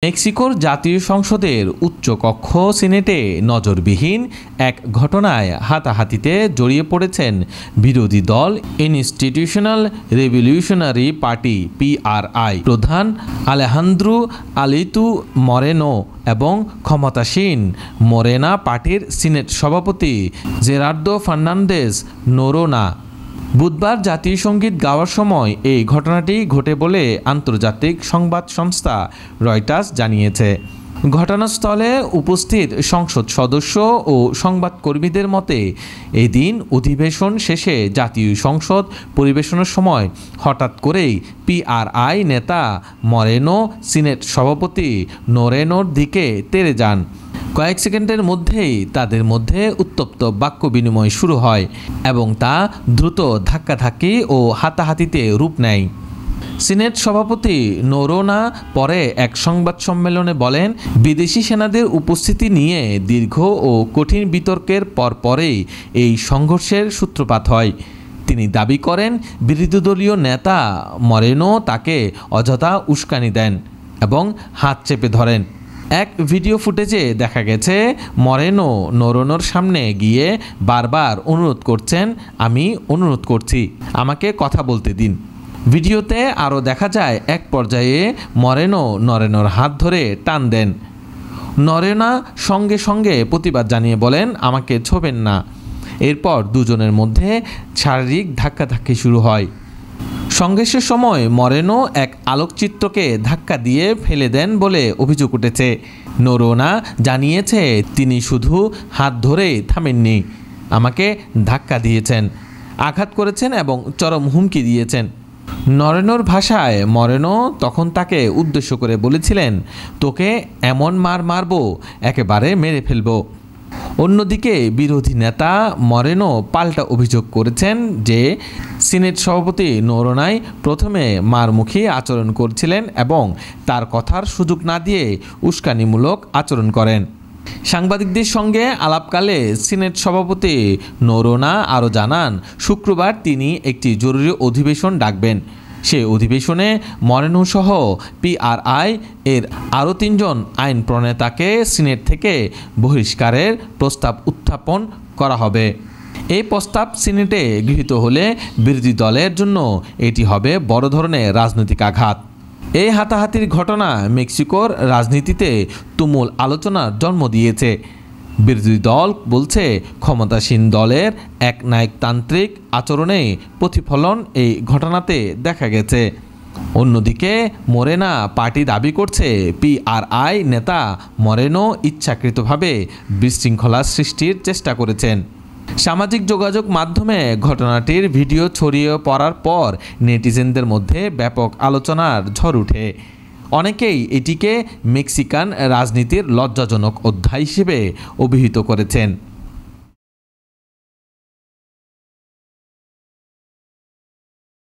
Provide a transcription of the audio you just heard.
মেক্সিকোর জাতীয় সংসদের উচ্চকক্ষ সিনেটে নজরবিহীন এক ঘটনায় হাতাহাতিতে জড়িয়ে পড়েছেন বিরোধী দল ইনস্টিটিউশনাল রেভলিউশনারি পার্টি পিআরআই প্রধান আলেহান্দ্রো আলিতু মরেনো এবং ক্ষমতাসীন মোরেনা পার্টির সিনেট সভাপতি জেরার্দো ফার্নান্দেজ নোরোনা। বুধবার জাতীয় সঙ্গীত গাওয়ার সময় এই ঘটনাটি ঘটে বলে আন্তর্জাতিক সংবাদ সংস্থা রয়টার্স জানিয়েছে। ঘটনাস্থলে উপস্থিত সংসদ সদস্য ও সংবাদকর্মীদের মতে এই দিন অধিবেশন শেষে জাতীয় সংসদ পরিবেশনের সময় হঠাৎ করেই পিআরআই নেতা মরেনো সিনেট সভাপতি নোরেনোর দিকে তেড়ে যান। কয়েক সেকেন্ডের মধ্যেই তাদের মধ্যে উত্তপ্ত বাক্য বিনিময় শুরু হয় এবং তা দ্রুত ধাক্কাধাক্কি ও হাতাহাতিতে রূপ নেয়। সিনেট সভাপতি নোরোনা পরে এক সংবাদ সম্মেলনে বলেন, বিদেশি সেনাদের উপস্থিতি নিয়ে দীর্ঘ ও কঠিন বিতর্কের পরপরেই এই সংঘর্ষের সূত্রপাত হয়। তিনি দাবি করেন বিরোধী দলীয় নেতা মরেনো তাকে অযথা উস্কানি দেন এবং হাত চেপে ধরেন। এক ভিডিও ফুটেজে দেখা গেছে মরেনো নোরোনোর সামনে গিয়ে বারবার অনুরোধ করছেন, আমি অনুরোধ করছি, আমাকে কথা বলতে দিন। ভিডিওতে আরও দেখা যায় এক পর্যায়ে নোরেনোর হাত ধরে টান দেন। নোরেনা সঙ্গে সঙ্গে প্রতিবাদ জানিয়ে বলেন, আমাকে ছোবেন না। এরপর দুজনের মধ্যে শারীরিক ধাক্কাধাক্কি শুরু হয়। সংঘর্ষের সময় মরেনো এক আলোকচিত্রকে ধাক্কা দিয়ে ফেলে দেন বলে অভিযোগ উঠেছে। নোরোনা জানিয়েছে, তিনি শুধু হাত ধরে থামেননি, আমাকে ধাক্কা দিয়েছেন, আঘাত করেছেন এবং চরম হুমকি দিয়েছেন। নোরেনোর ভাষায় মরেনো তখন তাকে উদ্দেশ্য করে বলেছিলেন, তোকে এমন মারব একেবারে মেরে ফেলব। অন্যদিকে বিরোধী নেতা মরেনো পাল্টা অভিযোগ করেছেন যে সিনেট সভাপতি নোরোনাই প্রথমে মারমুখী আচরণ করছিলেন এবং তার কথার সুযোগ না দিয়ে উস্কানিমূলক আচরণ করেন। সাংবাদিকদের সঙ্গে আলাপকালে সিনেট সভাপতি নোরোনা আরও জানান, শুক্রবার তিনি একটি জরুরি অধিবেশন ডাকবেন। সেই অধিবেশনে মরেনো সহ পিআরআই এর আরও 3 জন আইন প্রণেতাকে সিনেট থেকে বহিষ্কারের প্রস্তাব উত্থাপন করা হবে। এই প্রস্তাব সিনেটে গৃহীত হলে বিরোধী দলের জন্য এটি হবে বড় ধরনের রাজনৈতিক আঘাত। এই হাতাহাতির ঘটনা মেক্সিকোর রাজনীতিতে তুমুল আলোচনার জন্ম দিয়েছে। বিরোধী দল বলছে, ক্ষমতাসীন দলের একনায়কতান্ত্রিক আচরণে প্রতিফলন এই ঘটনাতে দেখা গেছে। অন্যদিকে মোরেনা পার্টি দাবি করছে পিআরআই নেতা মরেনো ইচ্ছাকৃতভাবে বিশৃঙ্খলা সৃষ্টির চেষ্টা করেছেন। সামাজিক যোগাযোগ মাধ্যমে ঘটনাটির ভিডিও ছড়িয়ে পড়ার পর নেটিজেনদের মধ্যে ব্যাপক আলোচনার ঝড় ওঠে। অনেকেই এটিকে মেক্সিকান রাজনীতির লজ্জাজনক অধ্যায় হিসেবে অভিহিত করেছেন।